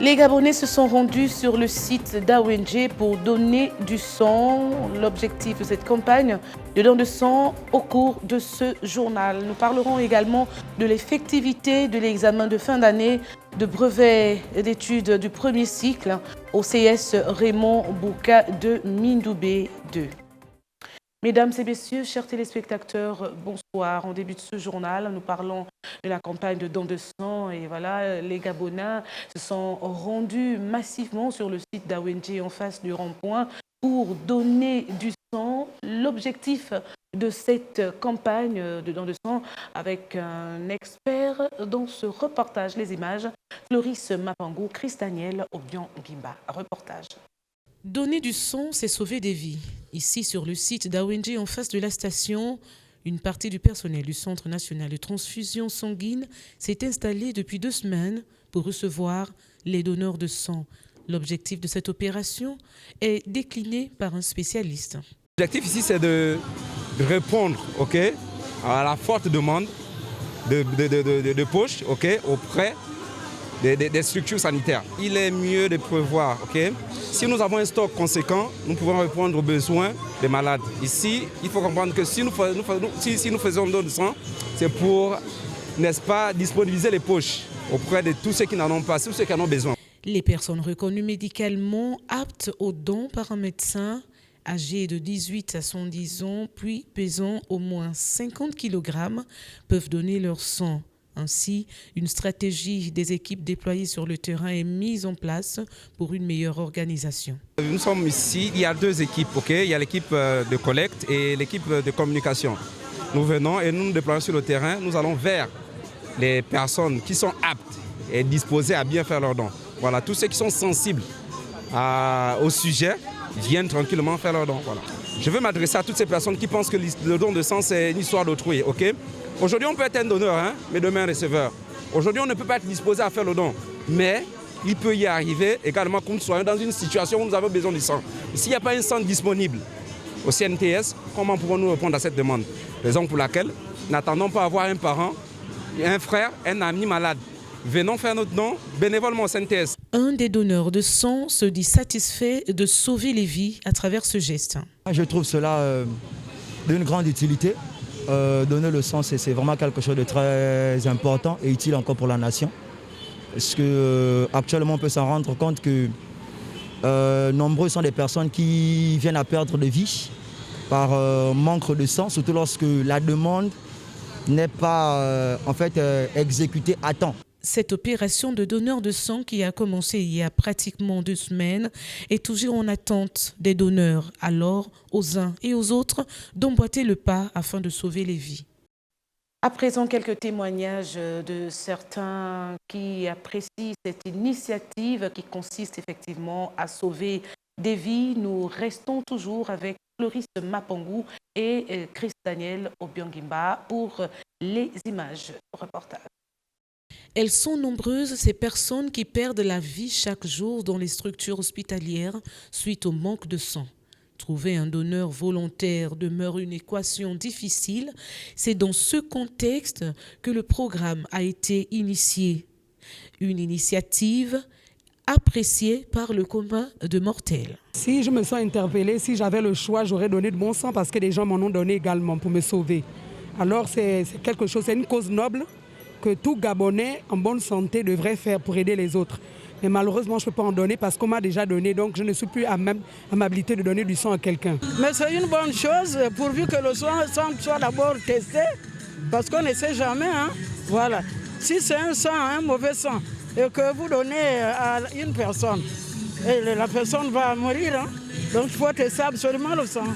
Les Gabonais se sont rendus sur le site d'AONG pour donner du sang. L'objectif de cette campagne de don de sang au cours de ce journal. Nous parlerons également de l'effectivité de l'examen de fin d'année de brevet d'études du premier cycle au CS Raymond Bouka de Mindoubé 2. Mesdames et messieurs, chers téléspectateurs, bonsoir. En début de ce journal, nous parlons de la campagne de don de sang et voilà, les Gabonais se sont rendus massivement sur le site d'AONG en face du rond-point pour donner du sang. L'objectif de cette campagne de don de sang avec un expert dans ce reportage, les images, Floris Mapango, Chris Daniel, Obian Gimba. Reportage. Donner du sang, c'est sauver des vies. Ici, sur le site d'AONG, en face de la station, une partie du personnel du Centre national de transfusion sanguine s'est installée depuis 2 semaines pour recevoir les donneurs de sang. L'objectif de cette opération est décliné par un spécialiste. L'objectif ici, c'est de répondre à la forte demande de poche auprès des structures sanitaires. Il est mieux de prévoir. Si nous avons un stock conséquent, nous pouvons répondre aux besoins des malades. Ici, il faut comprendre que si nous faisons don de sang, c'est pour, n'est-ce pas, disponibiliser les poches auprès de tous ceux qui n'en ont pas, tous ceux qui en ont besoin. Les personnes reconnues médicalement aptes au don par un médecin, âgés de 18 à 110 ans, puis pesant au moins 50 kg, peuvent donner leur sang. Ainsi, une stratégie des équipes déployées sur le terrain est mise en place pour une meilleure organisation. Nous sommes ici, il y a 2 équipes. Il y a l'équipe de collecte et l'équipe de communication. Nous venons et nous nous déployons sur le terrain. Nous allons vers les personnes qui sont aptes et disposées à bien faire leur don. Voilà, tous ceux qui sont sensibles au sujet viennent tranquillement faire leur don. Voilà. Je veux m'adresser à toutes ces personnes qui pensent que le don de sang, c'est une histoire d'autrui. Aujourd'hui, on peut être un donneur, mais demain un receveur. Aujourd'hui, on ne peut pas être disposé à faire le don. Mais il peut y arriver également que nous soyons dans une situation où nous avons besoin du sang. S'il n'y a pas un sang disponible au CNTS, comment pouvons-nous répondre à cette demande? Raison pour laquelle, n'attendons pas à avoir un parent, un frère, un ami malade. Venons faire notre don bénévolement au CNTS. Un des donneurs de sang se dit satisfait de sauver les vies à travers ce geste. Je trouve cela d'une grande utilité. Donner le sang, c'est vraiment quelque chose de très important et utile encore pour la nation. Parce qu'actuellement, on peut s'en rendre compte que nombreux sont les personnes qui viennent à perdre de vie par manque de sang, surtout lorsque la demande n'est pas exécutée à temps. Cette opération de donneur de sang qui a commencé il y a pratiquement 2 semaines est toujours en attente des donneurs. Alors, aux uns et aux autres d'emboîter le pas afin de sauver les vies. À présent, quelques témoignages de certains qui apprécient cette initiative qui consiste effectivement à sauver des vies. Nous restons toujours avec Floris Mapango et Chris Daniel Obian Gimba pour les images. Reportage. Elles sont nombreuses, ces personnes qui perdent la vie chaque jour dans les structures hospitalières suite au manque de sang. Trouver un donneur volontaire demeure une équation difficile. C'est dans ce contexte que le programme a été initié. Une initiative appréciée par le commun de mortels. Si je me sens interpellée, si j'avais le choix, j'aurais donné de mon sang parce que des gens m'en ont donné également pour me sauver. Alors c'est quelque chose, c'est une cause noble que tout Gabonais en bonne santé devrait faire pour aider les autres. Mais malheureusement, je ne peux pas en donner parce qu'on m'a déjà donné, donc je ne suis plus à m'habiliter de donner du sang à quelqu'un. Mais c'est une bonne chose pourvu que le sang soit d'abord testé, parce qu'on ne sait jamais. Voilà. Si c'est un sang, un mauvais sang, et que vous donnez à une personne, et la personne va mourir, donc il faut tester absolument le sang.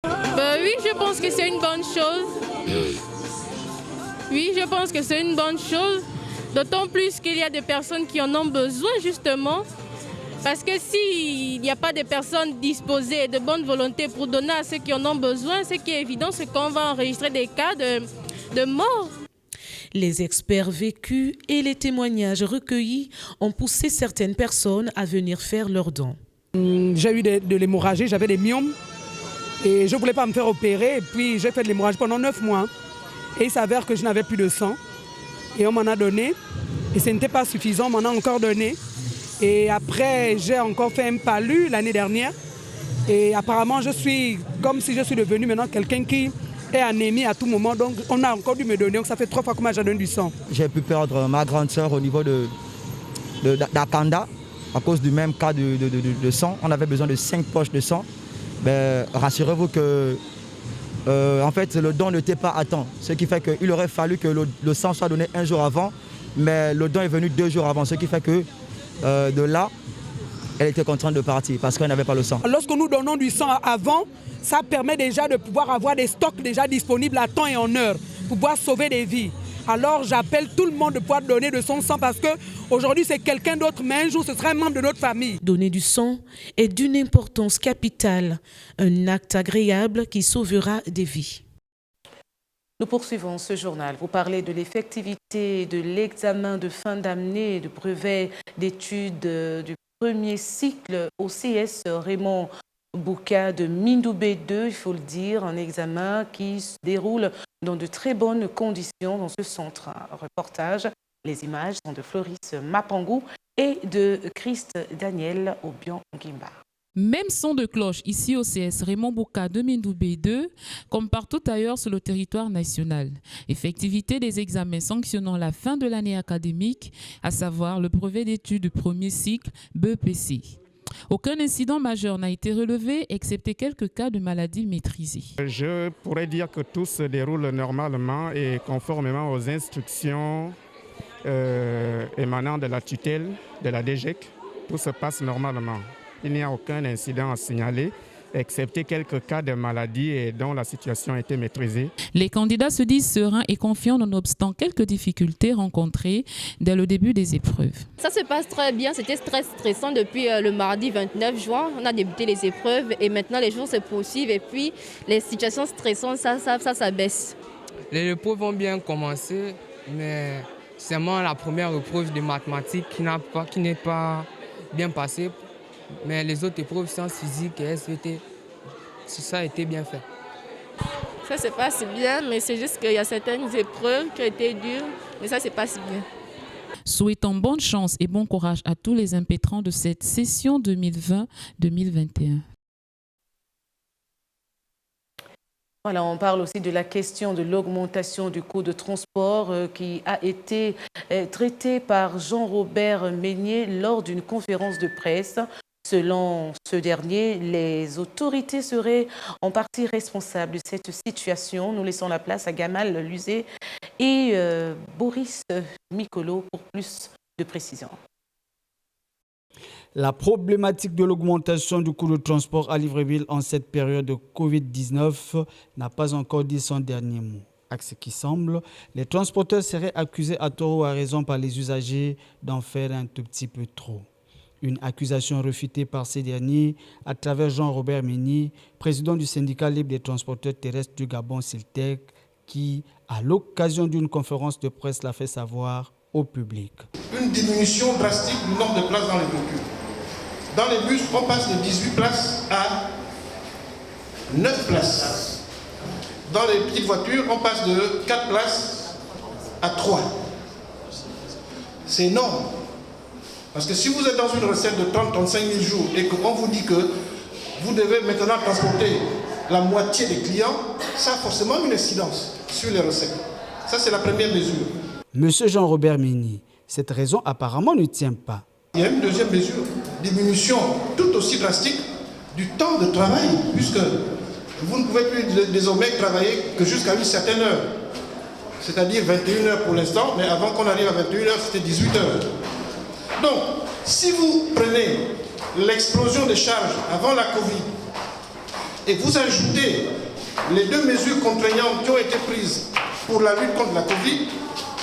Oui, je pense que c'est une bonne chose. Oui, je pense que c'est une bonne chose, d'autant plus qu'il y a des personnes qui en ont besoin justement, parce que s'il n'y a pas de personnes disposées de bonne volonté pour donner à ceux qui en ont besoin, ce qui est évident, c'est qu'on va enregistrer des cas de mort. Les experts vécus et les témoignages recueillis ont poussé certaines personnes à venir faire leurs dons. J'ai eu de l'hémorragie, j'avais des myomes et je ne voulais pas me faire opérer, et puis j'ai fait de l'hémorragie pendant 9 mois. Et il s'avère que je n'avais plus de sang. Et on m'en a donné. Et ce n'était pas suffisant, on m'en a encore donné. Et après, j'ai encore fait un palu l'année dernière. Et apparemment, je suis comme si je suis devenu maintenant quelqu'un qui est anémie à tout moment. Donc, on a encore dû me donner. Donc, ça fait 3 fois que moi, j'ai donné du sang. J'ai pu perdre ma grande sœur au niveau d'Akanda à cause du même cas de sang. On avait besoin de 5 poches de sang. Ben, rassurez-vous que en fait, le don n'était pas à temps. Ce qui fait qu'il aurait fallu que le sang soit donné 1 jour avant. Mais le don est venu 2 jours avant. Ce qui fait que de là, elle était contrainte de partir parce qu'elle n'avait pas le sang. Lorsque nous donnons du sang avant, ça permet déjà de pouvoir avoir des stocks déjà disponibles à temps et en heure, pour pouvoir sauver des vies. Alors j'appelle tout le monde de pouvoir donner de son sang parce qu'aujourd'hui c'est quelqu'un d'autre, mais un jour ce sera un membre de notre famille. Donner du sang est d'une importance capitale, un acte agréable qui sauvera des vies. Nous poursuivons ce journal. Vous parlez de l'effectivité de l'examen de fin d'année de brevet d'études du premier cycle au CS Raymond Bouka de Mindoubé 2, il faut le dire, un examen qui se déroule dans de très bonnes conditions dans ce centre. Un reportage, les images sont de Floris Mapangou et de Christ Daniel Obion-Gimba. Même son de cloche ici au CS Raymond Bouka de Mindoubé 2, comme partout ailleurs sur le territoire national. Effectivité des examens sanctionnant la fin de l'année académique, à savoir le brevet d'études du premier cycle BEPC. Aucun incident majeur n'a été relevé, excepté quelques cas de maladies maîtrisées. Je pourrais dire que tout se déroule normalement et conformément aux instructions émanant de la tutelle de la DGEC. Tout se passe normalement. Il n'y a aucun incident à signaler, excepté quelques cas de maladie et dont la situation a été maîtrisée. Les candidats se disent sereins et confiants nonobstant quelques difficultés rencontrées dès le début des épreuves. Ça se passe très bien, c'était très stressant depuis le mardi 29 juin. On a débuté les épreuves et maintenant les jours se poursuivent et puis les situations stressantes, ça baisse. Les épreuves ont bien commencé, mais c'est seulement la première épreuve de mathématiques qui n'est pas bien passée. Mais les autres épreuves, sciences physiques et SVT, ça a été bien fait. Ça se passe bien, mais c'est juste qu'il y a certaines épreuves qui ont été dures, mais ça se passe bien. Souhaitons bonne chance et bon courage à tous les impétrants de cette session 2020-2021. Voilà, on parle aussi de la question de l'augmentation du coût de transport qui a été traitée par Jean-Robert Meignier lors d'une conférence de presse. Selon ce dernier, les autorités seraient en partie responsables de cette situation. Nous laissons la place à Gamal Luzé et Boris Mikolo pour plus de précisions. La problématique de l'augmentation du coût de transport à Libreville en cette période de Covid-19 n'a pas encore dit son dernier mot. À ce qui semble, les transporteurs seraient accusés à tort ou à raison par les usagers d'en faire un tout petit peu trop. Une accusation refutée par ces derniers à travers Jean-Robert Meignier, président du syndicat libre des transporteurs terrestres du Gabon, Siltec, qui, à l'occasion d'une conférence de presse, l'a fait savoir au public. Une diminution drastique du nombre de places dans les véhicules. Dans les bus, on passe de 18 places à 9 places. Dans les petites voitures, on passe de 4 places à 3. C'est énorme. Parce que si vous êtes dans une recette de 30-35 000 jours et qu'on vous dit que vous devez maintenant transporter la moitié des clients, ça a forcément une incidence sur les recettes. Ça, c'est la première mesure. Monsieur Jean-Robert Meignier, cette raison apparemment ne tient pas. Il y a une deuxième mesure, diminution tout aussi drastique du temps de travail, puisque vous ne pouvez plus désormais travailler que jusqu'à une certaine heure. C'est-à-dire 21 heures pour l'instant, mais avant qu'on arrive à 21 heures, c'était 18 heures. Donc, si vous prenez l'explosion des charges avant la Covid et vous ajoutez les 2 mesures contraignantes qui ont été prises pour la lutte contre la Covid,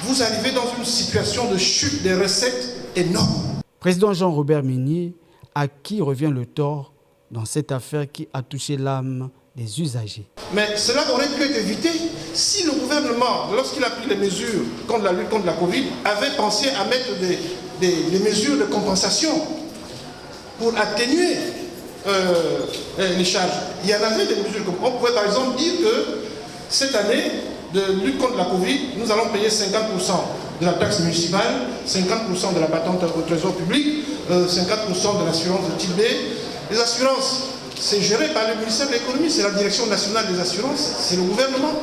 vous arrivez dans une situation de chute des recettes énorme. Président Jean-Robert Meignier, à qui revient le tort dans cette affaire qui a touché l'âme des usagers? Mais cela aurait pu être évité si le gouvernement, lorsqu'il a pris les mesures contre la lutte contre la Covid, avait pensé à mettre des mesures de compensation pour atténuer les charges. Il y en avait des mesures. On pouvait par exemple dire que cette année de lutte contre la Covid, nous allons payer 50% de la taxe municipale, 50% de la patente au trésor public, 50% de l'assurance de type B. Les assurances, c'est géré par le ministère de l'économie, c'est la direction nationale des assurances, c'est le gouvernement.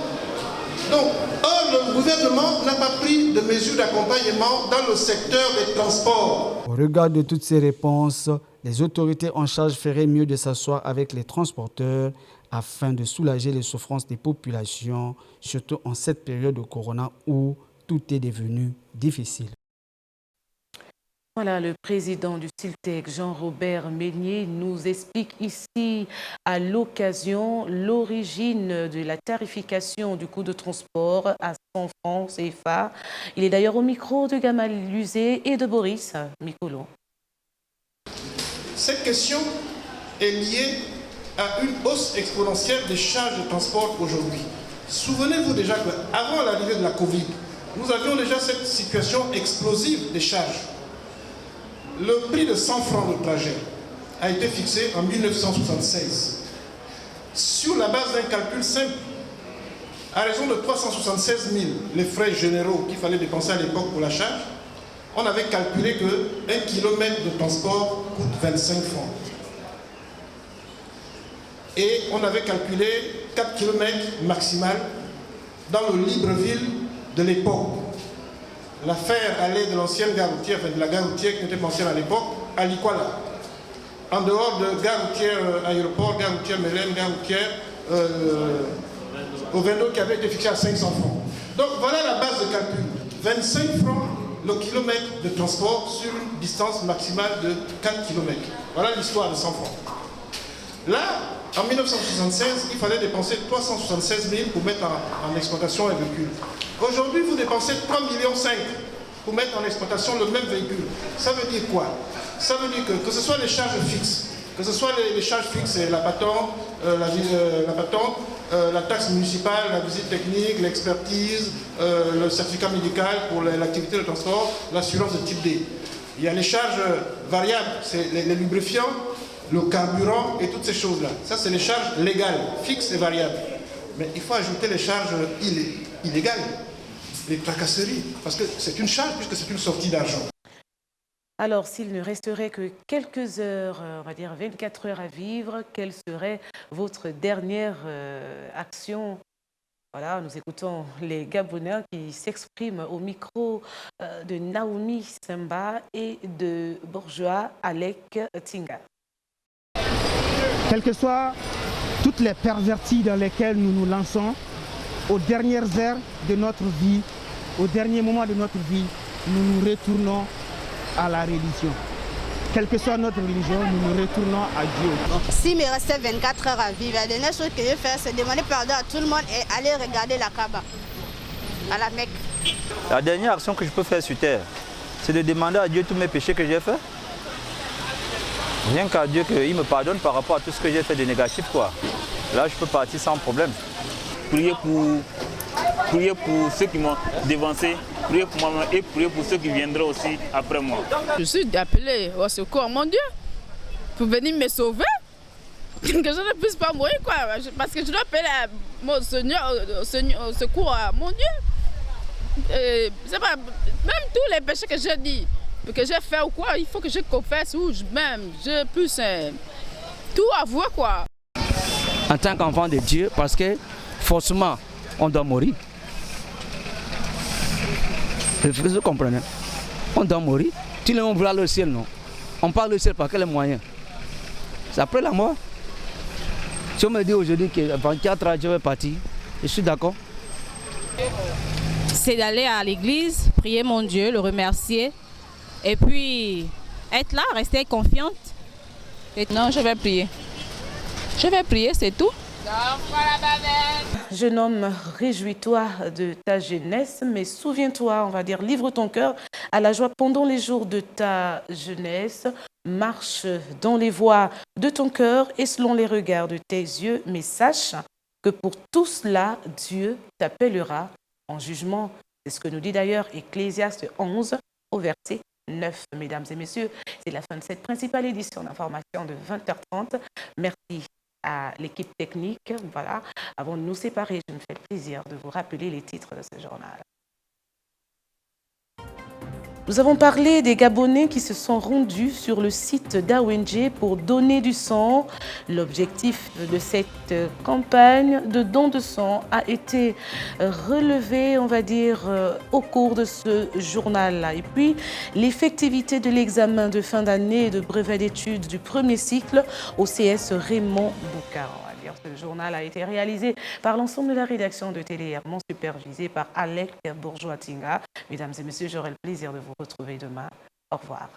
Donc, or, le gouvernement n'a pas pris de mesures d'accompagnement dans le secteur des transports. Au regard de toutes ces réponses, les autorités en charge feraient mieux de s'asseoir avec les transporteurs afin de soulager les souffrances des populations, surtout en cette période de corona où tout est devenu difficile. Voilà, le président du Siltec, Jean-Robert Meignier, nous explique ici à l'occasion l'origine de la tarification du coût de transport à 100 francs CFA. Il est d'ailleurs au micro de Gamal Luzé et de Boris Mikolo. Cette question est liée à une hausse exponentielle des charges de transport aujourd'hui. Souvenez-vous déjà qu'avant l'arrivée de la Covid, nous avions déjà cette situation explosive des charges. Le prix de 100 francs de trajet a été fixé en 1976 sur la base d'un calcul simple. À raison de 376 000, les frais généraux qu'il fallait dépenser à l'époque pour la charge, on avait calculé que 1 km de transport coûte 25 francs. Et on avait calculé 4 km maximal dans le Libreville de l'époque. L'affaire allait de l'ancienne gare routière, enfin de la gare routière qui n'était pas ancienne à l'époque, à Likwala. En dehors de gare routière aéroport, gare routière Mélène, gare routière au Vendo qui avait été fixé à 500 francs. Donc voilà la base de calcul. 25 francs le kilomètre de transport sur une distance maximale de 4 km. Voilà l'histoire de 100 francs. Là, en 1976, il fallait dépenser 376 000 pour mettre en exploitation un véhicule. Aujourd'hui, vous dépensez 3,5 millions pour mettre en exploitation le même véhicule. Ça veut dire quoi? Ça veut dire que ce soit les charges fixes, que ce soit les charges fixes, la patente, la taxe municipale, la visite technique, l'expertise, le certificat médical pour l'activité de transport, l'assurance de type D. Il y a les charges variables, c'est les lubrifiants, le carburant et toutes ces choses-là. Ça, c'est les charges légales, fixes et variables. Mais il faut ajouter les charges illégales, les tracasseries, parce que c'est une charge puisque c'est une sortie d'argent. Alors, s'il ne resterait que quelques heures, on va dire 24 heures à vivre, quelle serait votre dernière action? Voilà, nous écoutons les Gabonais qui s'expriment au micro de Naomi Semba et de bourgeois Alec Tinga. Quelles que soient toutes les perverties dans lesquelles nous nous lançons, aux dernières heures de notre vie, au dernier moment de notre vie, nous nous retournons à la religion. Quelle que soit notre religion, nous nous retournons à Dieu. S'il me restait 24 heures à vivre, la dernière chose que je vais faire, c'est demander pardon à tout le monde et aller regarder la Kaaba, à la Mecque. La dernière action que je peux faire sur terre, c'est de demander à Dieu tous mes péchés que j'ai faits. Rien qu'à Dieu qu'il me pardonne par rapport à tout ce que j'ai fait de négatif, quoi. Là, je peux partir sans problème. Priez pour ceux qui m'ont dévancé, priez pour moi et priez pour ceux qui viendront aussi après moi. Je suis appelé au secours, mon Dieu, pour venir me sauver, que je ne puisse pas mourir, quoi, parce que je dois appeler mon Seigneur au secours à mon Dieu. C'est pas, même tous les péchés que j'ai dit, que j'ai fait ou quoi, il faut que je confesse ou même je puisse tout avouer, quoi. En tant qu'enfant de Dieu, parce que forcément, on doit mourir. Vous comprenez? On doit mourir. Tout le monde voit le ciel, non? On parle du ciel par quel moyen? C'est après la mort. Si on me dit aujourd'hui que 24 heures, je vais partir, je suis d'accord. C'est d'aller à l'église, prier mon Dieu, le remercier. Et puis, être là, rester confiante. Non, je vais prier. Je vais prier, c'est tout. Jeune homme, réjouis-toi de ta jeunesse, mais souviens-toi, on va dire, livre ton cœur à la joie pendant les jours de ta jeunesse. Marche dans les voies de ton cœur et selon les regards de tes yeux, mais sache que pour tout cela, Dieu t'appellera en jugement. C'est ce que nous dit d'ailleurs Ecclésiaste 11 au verset 9. Mesdames et messieurs, c'est la fin de cette principale édition d'information de 20h30. Merci à l'équipe technique. Voilà. Avant de nous séparer, je me fais le plaisir de vous rappeler les titres de ce journal. Nous avons parlé des Gabonais qui se sont rendus sur le site d'AONG pour donner du sang. L'objectif de cette campagne de don de sang a été relevé, on va dire, au cours de ce journal-là. Et puis, l'effectivité de l'examen de fin d'année de brevet d'études du premier cycle au CS Raymond Bouka. Ce journal a été réalisé par l'ensemble de la rédaction de TDR, supervisé par Alec Bourgeois-Tinga. Mesdames et messieurs, j'aurai le plaisir de vous retrouver demain. Au revoir.